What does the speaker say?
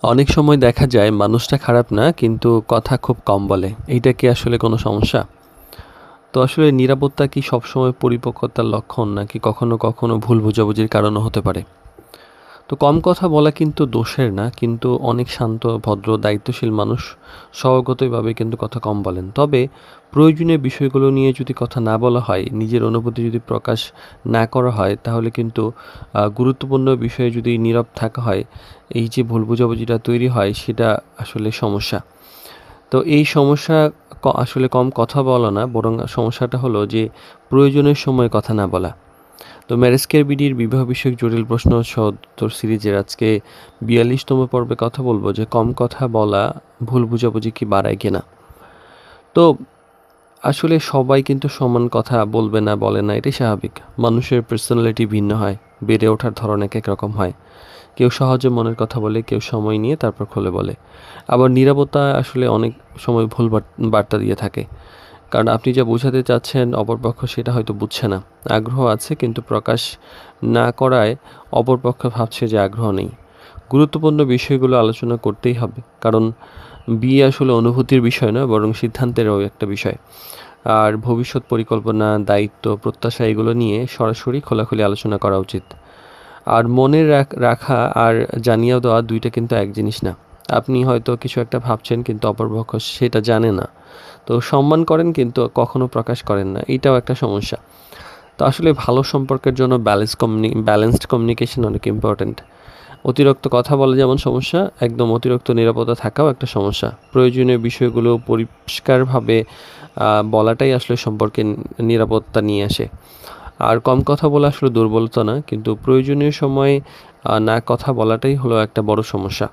অনেক সময় দেখা যায় মানুষটা খারাপ না, কিন্তু কথা খুব কম বলে। এইটা কি আসলে কোনো সমস্যা? তো আসলে নিরাপত্তা কি সবসময় পরিপক্কতার লক্ষণ, নাকি কখনো কখনো ভুল বোঝাবুঝির কারণও হতে পারে? তো কম কথা বলা কিন্তু দোষের না, কিন্তু অনেক শান্ত, ভদ্র, দায়িত্বশীল মানুষ স্বভাবগতভাবে কিন্তু কথা কম বলেন। তবে প্রয়োজনীয় বিষয়গুলো নিয়ে যদি কথা না বলা হয়, নিজের অনুভূতি যদি প্রকাশ না করা হয়, তাহলে কিন্তু গুরুত্বপূর্ণ বিষয়ে যদি নীরব থাকা হয়, এই যে ভুল বোঝাবুঝিটা তৈরি হয় সেটা আসলে সমস্যা। তো এই সমস্যা আসলে কম কথা বলা না, বরং সমস্যাটা হলো যে প্রয়োজনের সময় কথা না বলা। তো ম্যারেজ বিডির বিবাহ বিষয়ক জটিল প্রশ্ন সত্তর সিরিজের আজকে ৪২তম পর্বে কথা বলবো যে কম কথা বলা ভুল বোঝাবুঝি কি বাড়ায় কিনা। তো আসলে সবাই কিন্তু সমান কথা বলবে না, বলে না, এটাই স্বাভাবিক। মানুষের পার্সোনালিটি ভিন্ন হয়, বেড়ে ওঠার ধরন এক এক রকম হয়। কেউ সহজে মনের কথা বলে, কেউ সময় নিয়ে তারপর খুলে বলে। আবার নীরবতা আসলে অনেক সময় ভুল বার্তা দিয়ে থাকে, কারণ আপনি যা বোঝাতে চাচ্ছেন অপরপক্ষ সেটা হয়তো বুঝছে না। আগ্রহ আছে কিন্তু প্রকাশ না করায় অপরপক্ষ ভাবছে যে আগ্রহ নেই। গুরুত্বপূর্ণ বিষয়গুলো আলোচনা করতেই হবে, কারণ বিয়ে আসলে অনুভূতির বিষয় নয়, বরং সিদ্ধান্তেরও একটা বিষয়। আর ভবিষ্যৎ পরিকল্পনা, দায়িত্ব, প্রত্যাশা এগুলো নিয়ে সরাসরি খোলাখুলি আলোচনা করা উচিত। আর মনে রাখা আর জানিয়ে দেওয়া দুইটা কিন্তু এক জিনিস না। আপনি হয়তো কিছু একটা ভাবছেন, কিন্তু অপরপক্ষ সেটা জানে না। তো সম্মান করেন কিন্তু কখনো প্রকাশ করেন না, এটাও একটা সমস্যা। তো আসলে ভালো সম্পর্কের জন্য ব্যালেন্সড কমিউনিকেশন অনেক ইম্পর্ট্যান্ট। অতিরিক্ত কথা বলা যেমন সমস্যা, একদম অতিরিক্ত নিরাপত্তা থাকাও একটা সমস্যা। প্রয়োজনীয় বিষয়গুলো পরিষ্কারভাবে বলাটাই আসলে সম্পর্কে নিরাপত্তা নিয়ে আসে। আর কম কথা বলা আসলে দুর্বলতা না, কিন্তু প্রয়োজনীয় সময় না কথা বলাটাই হলো একটা বড় সমস্যা।